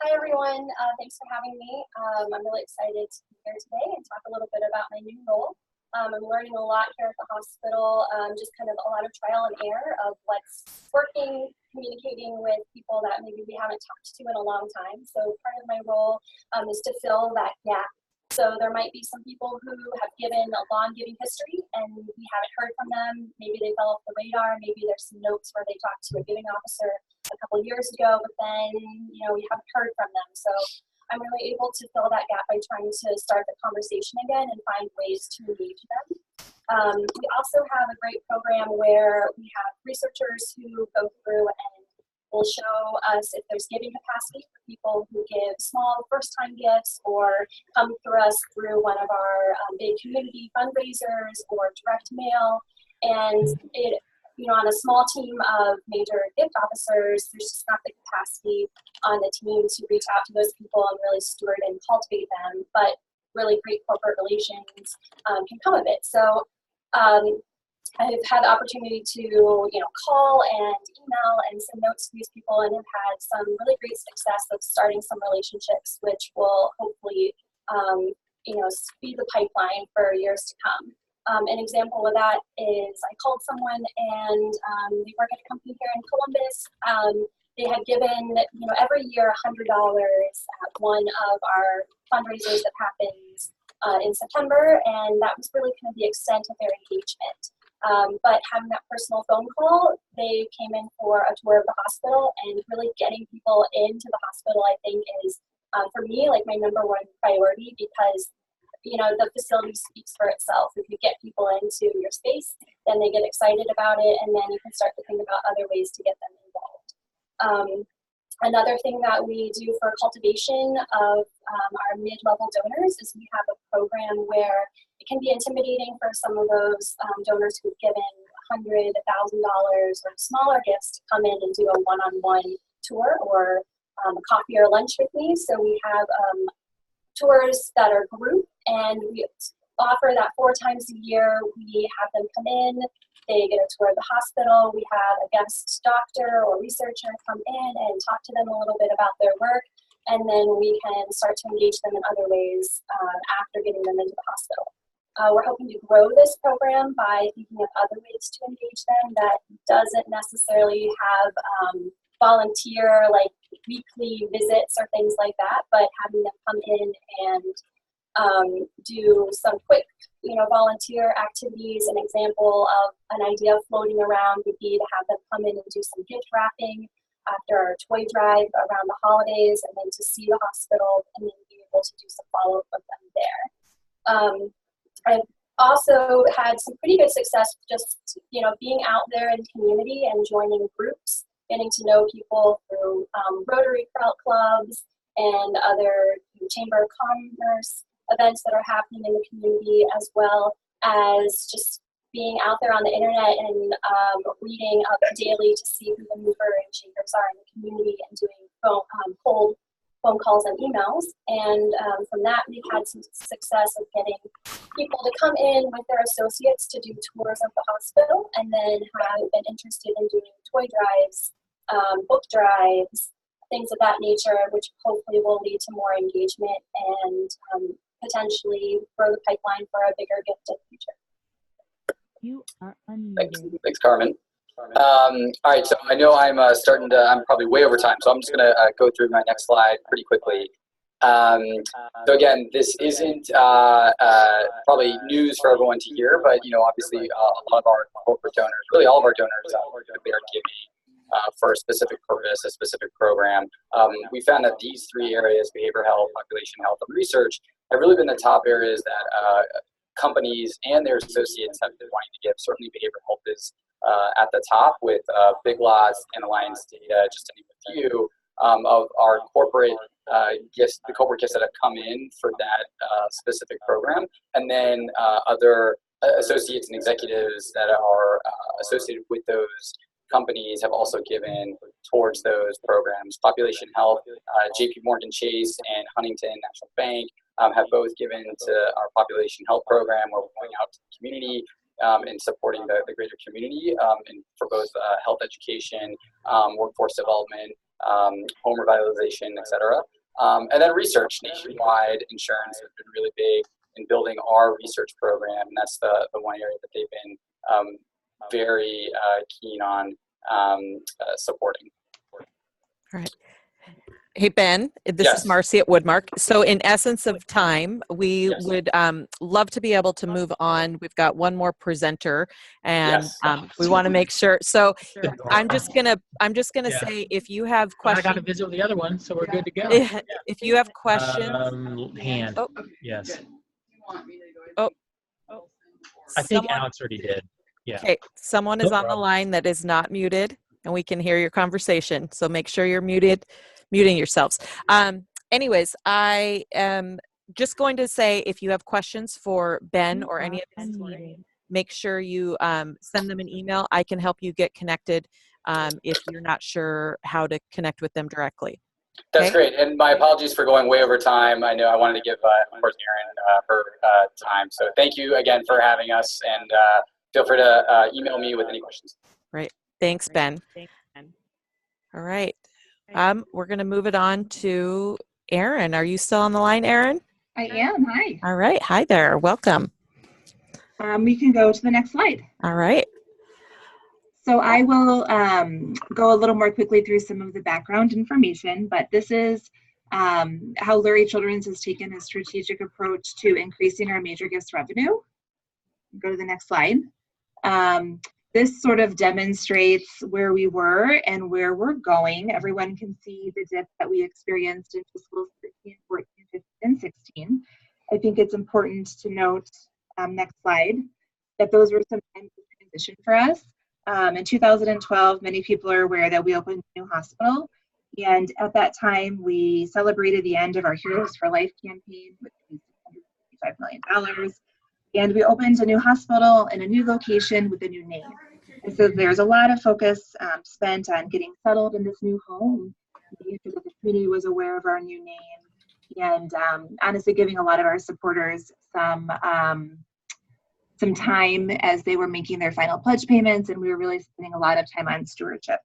Hi everyone, thanks for having me. I'm really excited to be here today and talk a little bit about my new role. I'm learning a lot here at the hospital, just kind of a lot of trial and error of what's working, communicating with people that maybe we haven't talked to in a long time. So part of my role is to fill that gap. So there might be some people who have given a long giving history and we haven't heard from them. Maybe they fell off the radar. Maybe there's some notes where they talked to a giving officer a couple years ago, but then we haven't heard from them. So I'm really able to fill that gap by trying to start the conversation again and find ways to engage them. We also have a great program where we have researchers who go through and will show us if there's giving capacity for people who give small first-time gifts or come through us through one of our big community fundraisers or direct mail. And on a small team of major gift officers, there's just not the capacity on the team to reach out to those people and really steward and cultivate them. But really great corporate relations can come of it. So I've had the opportunity to, call and email and send notes to these people and have had some really great success of starting some relationships, which will hopefully, speed the pipeline for years to come. An example of that is I called someone and they work at a company here in Columbus. They had given, every year $100 at one of our fundraisers that happens in September, and that was really kind of the extent of their engagement. But having that personal phone call, they came in for a tour of the hospital, and really getting people into the hospital, I think, is, for me, like my #1 priority, because the facility speaks for itself. If you get people into your space, then they get excited about it, and then you can start to think about other ways to get them involved. Another thing that we do for cultivation of our mid-level donors is we have a program where it can be intimidating for some of those donors who've given $100, $1,000 or smaller gifts to come in and do a one-on-one tour or a coffee or lunch with me. So we have tours that are group, and we offer that 4 times a year. We have them come in, they get a tour of the hospital, we have a guest doctor or researcher come in and talk to them a little bit about their work, and then we can start to engage them in other ways after getting them into the hospital. We're hoping to grow this program by thinking of other ways to engage them that doesn't necessarily have volunteer, like weekly visits or things like that, but having them come in and do some quick, volunteer activities. An example of an idea floating around would be to have them come in and do some gift wrapping after our toy drive around the holidays, and then to see the hospital and then be able to do some follow-up with them there. I've also had some pretty good success just, being out there in the community and joining groups, getting to know people through Rotary clubs and other Chamber of Commerce events that are happening in the community, as well as just being out there on the internet and reading up daily to see who the mover and shakers are in the community, and doing cold phone calls and emails. And from that, we've had some success of getting people to come in with their associates to do tours of the hospital, and then have been interested in doing toy drives, book drives, things of that nature, which hopefully will lead to more engagement and potentially grow the pipeline for a bigger gift in the future. You are unmuted. Thanks, Carmen. All right, so I know I'm probably way over time, so I'm just going to go through my next slide pretty quickly. So again, this isn't probably news for everyone to hear, but obviously a lot of our corporate donors, really all of our donors, they are giving for a specific purpose, a specific program. We found that these 3 areas, behavioral health, population health, and research, have really been the top areas that companies and their associates have been wanting to give. Certainly behavioral health is at the top, with Big Lots and Alliance Data, just to name a few, of our corporate gifts, the corporate gifts that have come in for that specific program. And then other associates and executives that are associated with those companies have also given towards those programs. Population Health, JP Morgan Chase and Huntington National Bank have both given to our Population Health program, where we're going out to the community and supporting the greater community, and for both health education, workforce development, home revitalization, etc. And then research, nationwide insurance has been really big in building our research program, and that's the one area that they've been very keen on supporting. All right. Hey, Ben, this Yes. is Marcy at Woodmark. So in essence of time, we would love to be able to move on. We've got one more presenter, and we want to make sure. So I'm just gonna say, if you have questions. I got to visit with the other one, so we're good to go. If you have questions. Hand. Oh. Yes. Oh. I think Alex already did. Yeah. Okay. Someone is on the line that is not muted, and we can hear your conversation. So make sure you're muting yourselves. Anyways, I am just going to say, if you have questions for Ben or any of his team, make sure you send them an email. I can help you get connected if you're not sure how to connect with them directly. That's great, and my apologies for going way over time. I know I wanted to give, of course, Erin her time. So thank you again for having us, and feel free to email me with any questions. Right. Thanks, Ben. All right. We're going to move it on to Erin. Are you still on the line, Erin? I am. Hi. All right. Hi there. Welcome. We can go to the next slide. All right. So I will go a little more quickly through some of the background information, but this is how Lurie Children's has taken a strategic approach to increasing our major gifts revenue. Go to the next slide. This sort of demonstrates where we were and where we're going. Everyone can see the dip that we experienced in fiscal 13, 14, 15, and 16. I think it's important to note, next slide, that those were some times of transition for us. In 2012, many people are aware that we opened a new hospital. And at that time, we celebrated the end of our Heroes for Life campaign, which was $155 million. And we opened a new hospital in a new location with a new name. And so there's a lot of focus spent on getting settled in this new home, making sure that the community was aware of our new name, and honestly giving a lot of our supporters some time as they were making their final pledge payments, and we were really spending a lot of time on stewardship.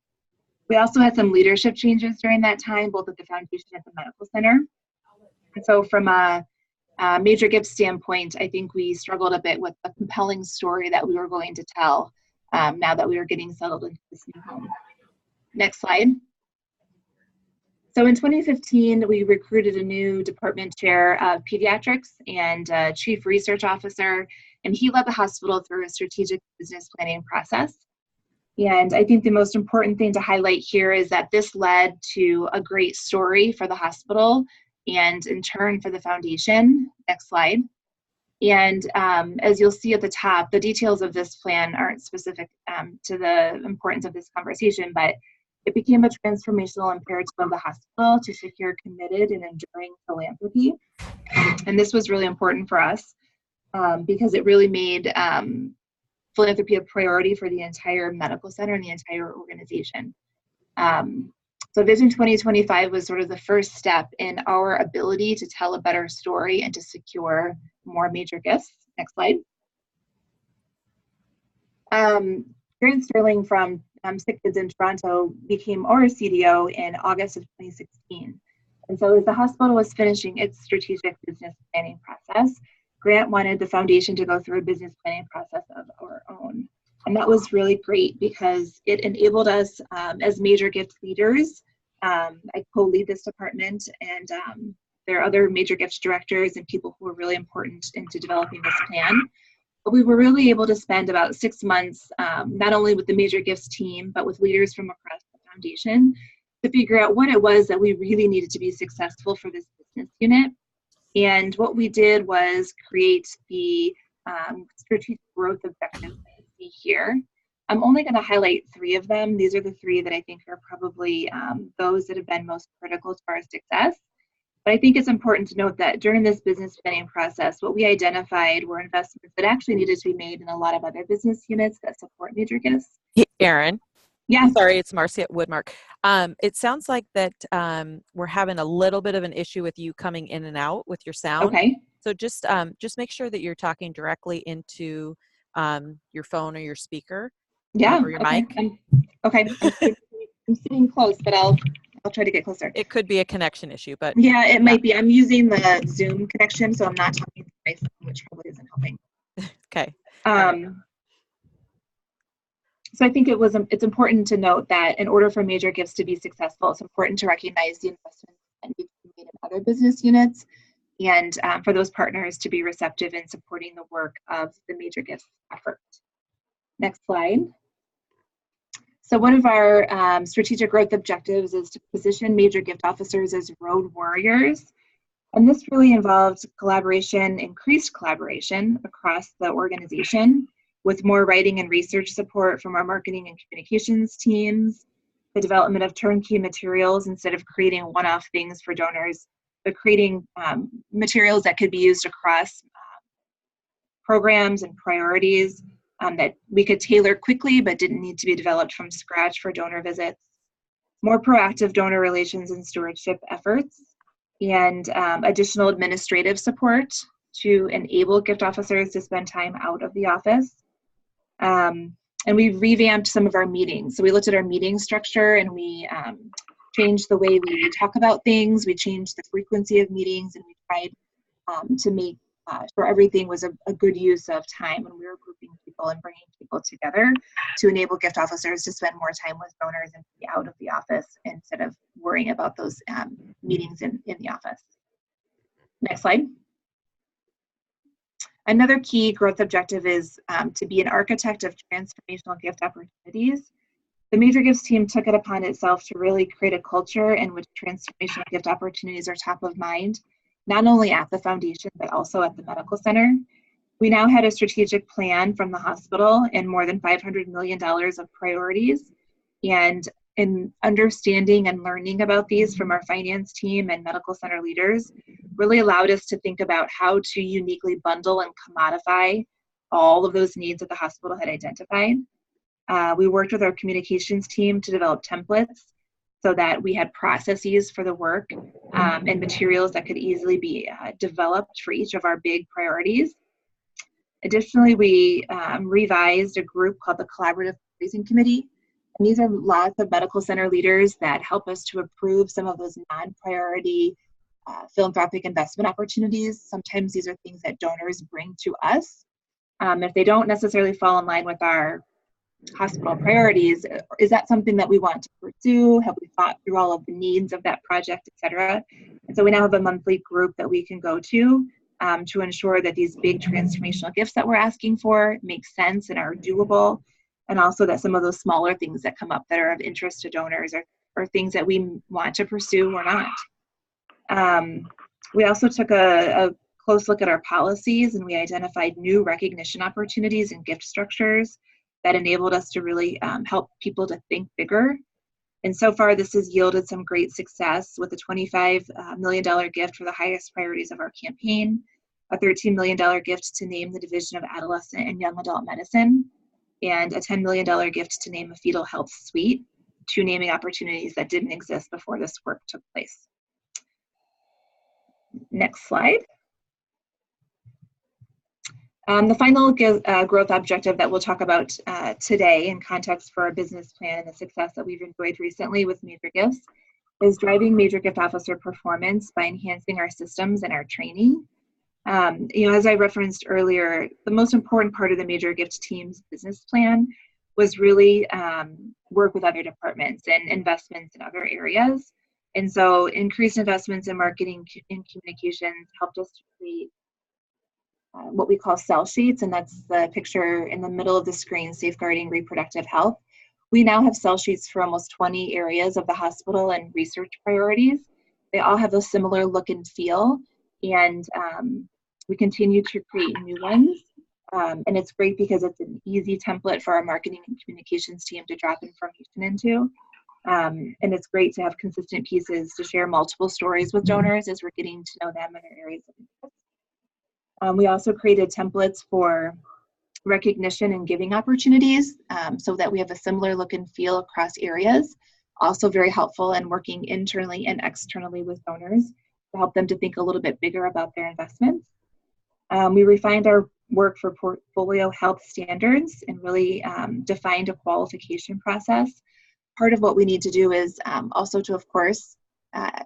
We also had some leadership changes during that time, both at the foundation and at the medical center. And so from a major gift standpoint, I think we struggled a bit with a compelling story that we were going to tell now that we were getting settled into this new home. Next slide. So in 2015, we recruited a new department chair of pediatrics and a chief research officer, and he led the hospital through a strategic business planning process. And I think the most important thing to highlight here is that this led to a great story for the hospital and in turn for the foundation. Next slide. And as you'll see at the top, the details of this plan aren't specific to the importance of this conversation, but it became a transformational imperative of the hospital to secure committed and enduring philanthropy. And this was really important for us because it really made philanthropy a priority for the entire medical center and the entire organization. So Vision 2025 was sort of the first step in our ability to tell a better story and to secure more major gifts. Next slide. Erin Sterling from Sick Kids in Toronto became our CDO in August of 2016. And so as the hospital was finishing its strategic business planning process, Grant wanted the foundation to go through a business planning process of our own. And that was really great because it enabled us as major gift leaders. I co-lead this department, and there are other major gifts directors and people who were really important into developing this plan. But we were really able to spend about 6 months, not only with the major gifts team, but with leaders from across the foundation to figure out what it was that we really needed to be successful for this business unit. And what we did was create the strategic growth objectives that you see here. I'm only going to highlight 3 of them. These are the 3 that I think are probably those that have been most critical to our success. But I think it's important to note that during this business planning process, what we identified were investments that actually needed to be made in a lot of other business units that support major gifts. Erin? Yeah. Sorry, it's Marcy at Woodmark. It sounds like that we're having a little bit of an issue with you coming in and out with your sound. Okay. So just make sure that you're talking directly into your phone or your speaker. Yeah. Or your mic. I'm sitting close, but I'll try to get closer. It could be a connection issue, but yeah, it might be. I'm using the Zoom connection, so I'm not talking to my phone, which probably isn't helping. Okay. So I think it's important to note that in order for major gifts to be successful, it's important to recognize the investments that need to be made in other business units, and for those partners to be receptive in supporting the work of the major gifts effort. Next slide. So one of our strategic growth objectives is to position major gift officers as road warriors. And this really involves collaboration, increased collaboration across the organization, with more writing and research support from our marketing and communications teams, the development of turnkey materials instead of creating one-off things for donors, but creating materials that could be used across programs and priorities that we could tailor quickly but didn't need to be developed from scratch for donor visits, more proactive donor relations and stewardship efforts, and additional administrative support to enable gift officers to spend time out of the office. And we revamped some of our meetings. So we looked at our meeting structure and we changed the way we talk about things. We changed the frequency of meetings, and we tried to make sure everything was a good use of time when we were grouping people and bringing people together to enable gift officers to spend more time with donors and be out of the office instead of worrying about those meetings in the office. Next slide. Another key growth objective is to be an architect of transformational gift opportunities. The Major Gifts team took it upon itself to really create a culture in which transformational gift opportunities are top of mind, not only at the foundation, but also at the medical center. We now had a strategic plan from the hospital and more than $500 million of priorities. And in understanding and learning about these from our finance team and medical center leaders really allowed us to think about how to uniquely bundle and commodify all of those needs that the hospital had identified. We worked with our communications team to develop templates so that we had processes for the work and materials that could easily be developed for each of our big priorities. Additionally, we revised a group called the Collaborative Fundraising Committee. And these are lots of medical center leaders that help us to approve some of those non-priority philanthropic investment opportunities. Sometimes these are things that donors bring to us. If they don't necessarily fall in line with our hospital priorities, is that something that we want to pursue? Have we thought through all of the needs of that project, et cetera? And so we now have a monthly group that we can go to ensure that these big transformational gifts that we're asking for make sense and are doable, and also that some of those smaller things that come up that are of interest to donors are things that we want to pursue or not. We also took a close look at our policies, and we identified new recognition opportunities and gift structures that enabled us to really help people to think bigger. And so far, this has yielded some great success with a $25 million gift for the highest priorities of our campaign, a $13 million gift to name the Division of Adolescent and Young Adult Medicine, and a $10 million gift to name a fetal health suite, 2 naming opportunities that didn't exist before this work took place. Next slide. The final growth objective that we'll talk about today in context for our business plan and the success that we've enjoyed recently with major gifts is driving major gift officer performance by enhancing our systems and our training. As I referenced earlier, the most important part of the major gift team's business plan was really work with other departments and investments in other areas. And so increased investments in marketing and communications helped us to create what we call cell sheets, and that's the picture in the middle of the screen, safeguarding reproductive health. We now have cell sheets for almost 20 areas of the hospital and research priorities. They all have a similar look and feel, and we continue to create new ones. And it's great because it's an easy template for our marketing and communications team to drop information into. And it's great to have consistent pieces to share multiple stories with donors as we're getting to know them and their areas of interest. We also created templates for recognition and giving opportunities so that we have a similar look and feel across areas. Also very helpful in working internally and externally with donors to help them to think a little bit bigger about their investments. We refined our work for portfolio health standards and really defined a qualification process. Part of what we need to do is also to, of course,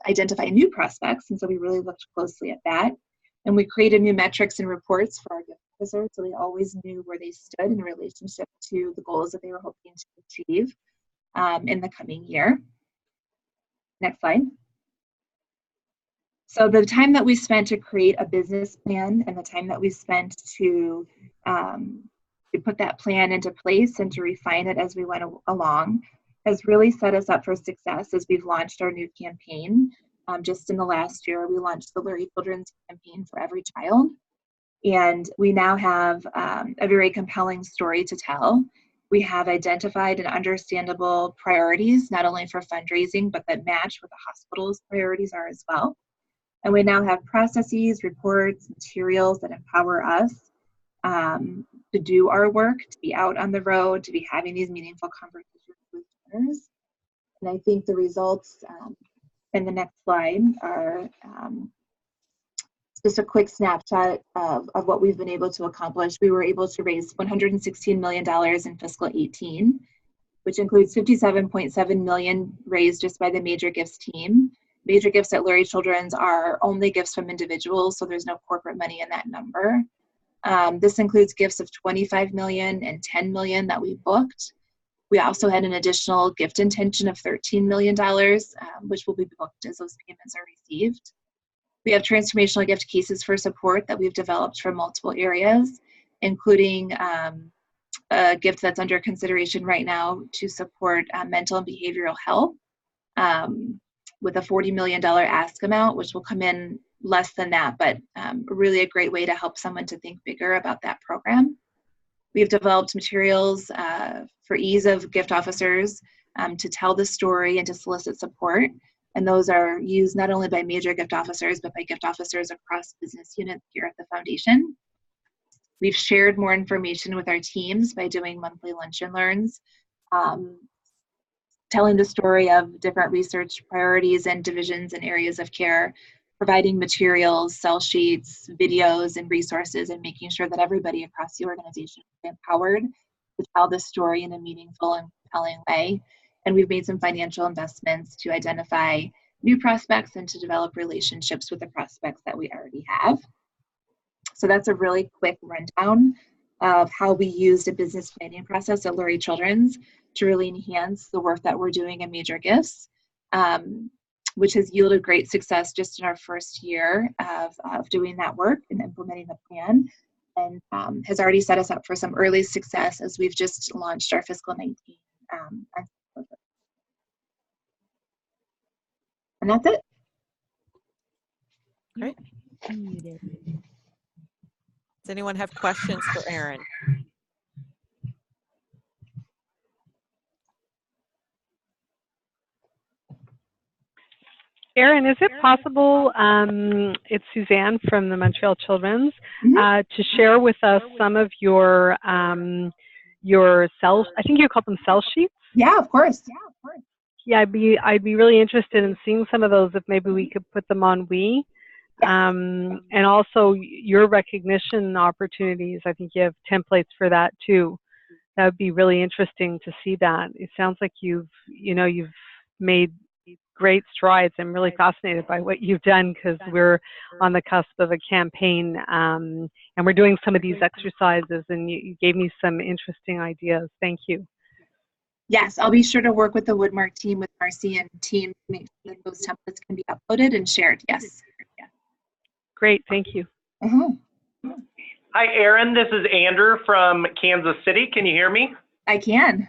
identify new prospects, and so we really looked closely at that. And we created new metrics and reports for our gift officers, so they always knew where they stood in relationship to the goals that they were hoping to achieve in the coming year. Next slide. So the time that we spent to create a business plan and the time that we spent to put that plan into place and to refine it as we went along has really set us up for success as we've launched our new campaign. Just in the last year, we launched the Lurie Children's Campaign for Every Child. And we now have a very compelling story to tell. We have identified and understandable priorities, not only for fundraising, but that match what the hospital's priorities are as well. And we now have processes, reports, materials that empower us to do our work, to be out on the road, to be having these meaningful conversations with donors. And I think the results in the next slide are just a quick snapshot of what we've been able to accomplish. We were able to raise $116 million in fiscal 18, which includes $57.7 million raised just by the Major Gifts team. Major Gifts at Lurie Children's are only gifts from individuals, so there's no corporate money in that number. This includes gifts of $25 million and $10 million that we booked. We also had an additional gift intention of $13 million, which will be booked as those payments are received. We have transformational gift cases for support that we've developed for multiple areas, including a gift that's under consideration right now to support mental and behavioral health with a $40 million ask amount, which will come in less than that, but really a great way to help someone to think bigger about that program. We've developed materials for ease of gift officers to tell the story and to solicit support. And those are used not only by major gift officers, but by gift officers across business units here at the foundation. We've shared more information with our teams by doing monthly lunch and learns, telling the story of different research priorities and divisions and areas of care, providing materials, cell sheets, videos, and resources, and making sure that everybody across the organization is empowered to tell this story in a meaningful and compelling way. And we've made some financial investments to identify new prospects and to develop relationships with the prospects that we already have. So that's a really quick rundown of how we used a business planning process at Lurie Children's to really enhance the work that we're doing in Major Gifts, which has yielded great success just in our first year of doing that work and implementing the plan, and has already set us up for some early success as we've just launched our fiscal 19. And that's it. Great. Does anyone have questions for Erin? Erin, is it possible, it's Suzanne from the Montreal Children's, to share with us some of your cell, I think you call them cell sheets? Yeah, of course. Yeah, I'd be really interested in seeing some of those if maybe we could put them on and also your recognition opportunities. I think you have templates for that too. That would be really interesting to see that. It sounds like you've made great strides. I'm really fascinated by what you've done because we're on the cusp of a campaign and we're doing some of these exercises, and you gave me some interesting ideas. Thank you. Yes, I'll be sure to work with the Woodmark team, with Marcy and team, to make sure that those templates can be uploaded and shared. Yes. Yeah. Great, thank you. Hi, Erin. This is Andrew from Kansas City. Can you hear me? I can.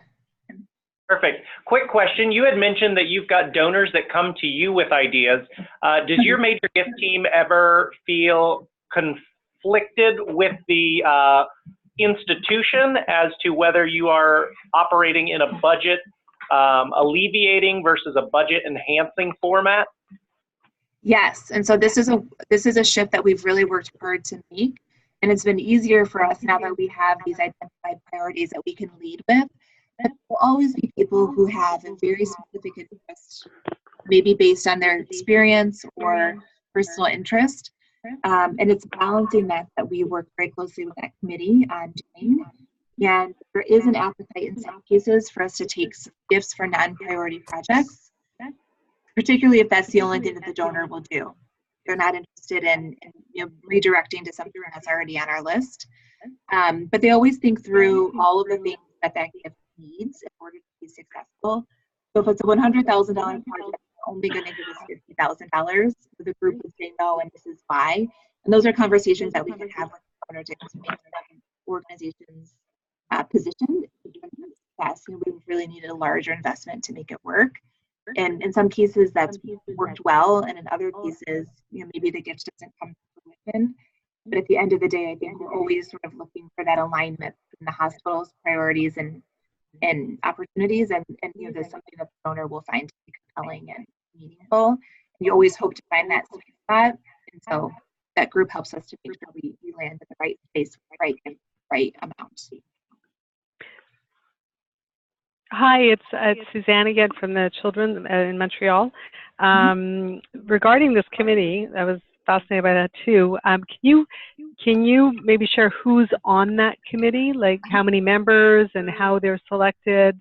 Perfect. Quick question. You had mentioned that you've got donors that come to you with ideas. Does your major gift team ever feel conflicted with the institution as to whether you are operating in a budget alleviating versus a budget enhancing format? Yes, and so this is a shift that we've really worked hard to make, and it's been easier for us now that we have these identified priorities that we can lead with. But there will always be people who have a very specific interest, maybe based on their experience or personal interest, and it's balancing that we work very closely with that committee on doing. And there is an appetite in some cases for us to take gifts for non-priority projects, particularly if that's the only thing that the donor will do. They're not interested in redirecting to something that's already on our list. But they always think through all of the things that gift needs in order to be successful. So if it's a $100,000 project, they're only going to give us $50,000. The group would say no, and this is why. And those are conversations that we can have with the donor to make the organization's position. We really needed a larger investment to make it work. And in some cases that's worked well, and in other cases, maybe the gift doesn't come to fruition. But at the end of the day, I think we're always sort of looking for that alignment in the hospital's priorities and opportunities, and there's something that the donor will find to be compelling and meaningful. And you always hope to find that sweet spot, and so that group helps us to make sure we land at the right space, right amount. Hi, it's Suzanne again from the Children in Montreal. Regarding this committee, I was fascinated by that too. Can you maybe share who's on that committee, like how many members and how they're selected?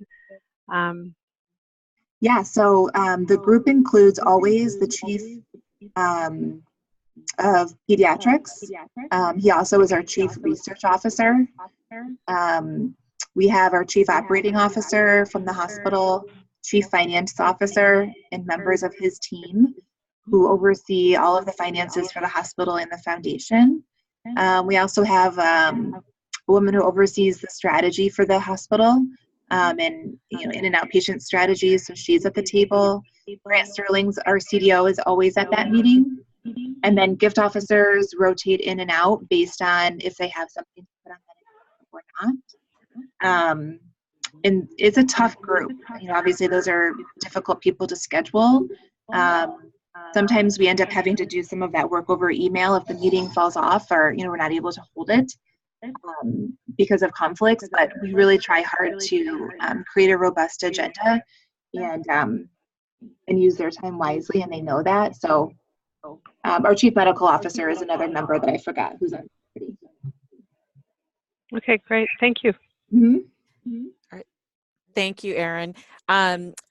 Yeah, so the group includes always the chief of pediatrics. He also is our chief research officer. We have our chief operating officer from the hospital, chief finance officer, and members of his team who oversee all of the finances for the hospital and the foundation. We also have a woman who oversees the strategy for the hospital and in and outpatient strategies, so she's at the table. Grant Sterling's our CDO is always at that meeting. And then gift officers rotate in and out based on if they have something to put on that or not. and it's a tough group. You know, obviously those are difficult people to schedule. Sometimes we end up having to do some of that work over email if the meeting falls off, or, you know, we're not able to hold it because of conflicts, but we really try hard to create a robust agenda and use their time wisely, and they know that. So our chief medical officer is another member that I forgot who's on committee. Okay, great. Thank you. All right. Thank you, Erin.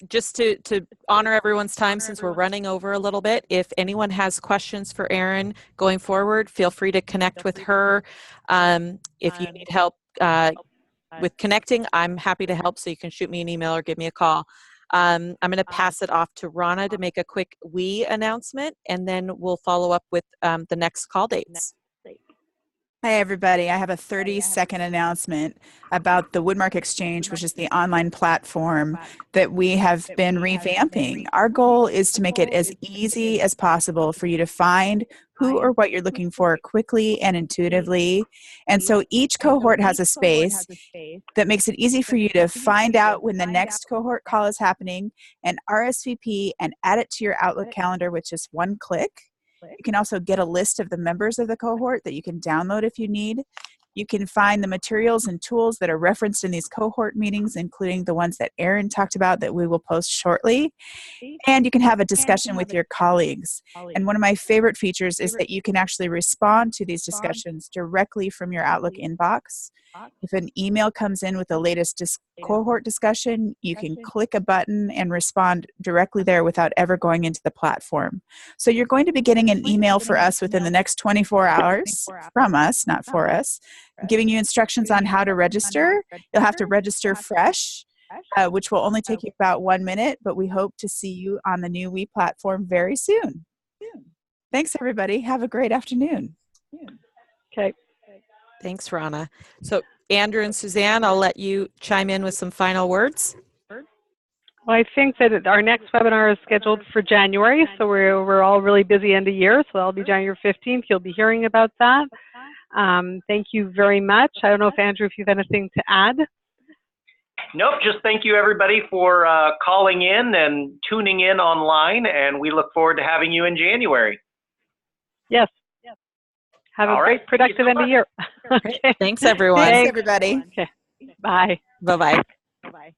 Just to honor everyone's time, since we're running over a little bit, if anyone has questions for Erin going forward, feel free to connect with her. If you need help with connecting, I'm happy to help, so you can shoot me an email or give me a call. I'm going to pass it off to Rana to make a quick WE announcement, and then we'll follow up with the next call dates. Hi, everybody. I have a 30-second announcement about the Woodmark Exchange, which is the online platform that we have been revamping. Our goal is to make it as easy as possible for you to find who or what you're looking for quickly and intuitively. And so each cohort has a space that makes it easy for you to find out when the next cohort call is happening and RSVP and add it to your Outlook calendar with just one click. You can also get a list of the members of the cohort that you can download if you need. You can find the materials and tools that are referenced in these cohort meetings, including the ones that Erin talked about that we will post shortly. And you can have a discussion with your colleagues. And one of my favorite features is that you can actually respond to these discussions directly from your Outlook inbox. If an email comes in with the latest cohort discussion, you can click a button and respond directly there without ever going into the platform. So you're going to be getting an email for us within the next 24 hours, from us, not for us, giving you instructions on how to register. You'll have to register fresh, which will only take you about 1 minute, but we hope to see you on the new WE platform very soon. Thanks, everybody. Have a great afternoon. Okay. Thanks, Rana. So Andrew and Suzanne, I'll let you chime in with some final words. Well, I think that our next webinar is scheduled for January, so we're all really busy end of year, so that'll be January 15th. You'll be hearing about that. Thank you very much. I don't know if Andrew, if you have anything to add. Nope, just thank you everybody for calling in and tuning in online, and we look forward to having you in January. Yes. Have a great productive end of year. Okay. Thanks, everyone. Thanks, everybody. Okay. Bye. Bye-bye. Bye-bye.